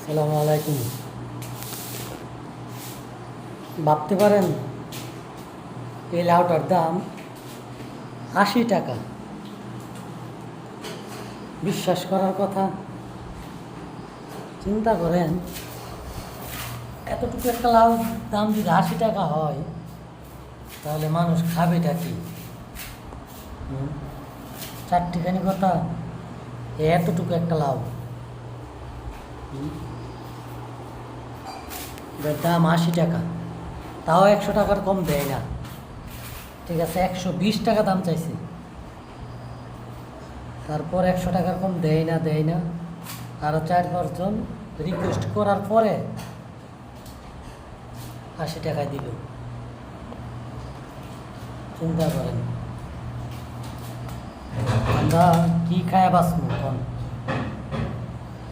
আসসালামু আলাইকুম। ভাবতে পারেন এই লাউটার দাম 80 টাকা। বিশ্বাস করার কথা। চিন্তা করেন, এতটুকু একটা লাউ দাম যদি 80 টাকা হয়, তাহলে মানুষ খাবেটা কি? চারটিখানি কথা, এতটুকু একটা লাউ, এটার দাম 80 টাকা। তাও 100 টাকার কম দেয় না। ঠিক আছে, 120 টাকা দাম চাইছে, তারপর 100 টাকার কম দেয় না। আরও 4-5 জন রিকোয়েস্ট করার পরে 80 টাকায় দিল। চিন্তা করেন, আমরা কি খায় বাঁচবো এখন?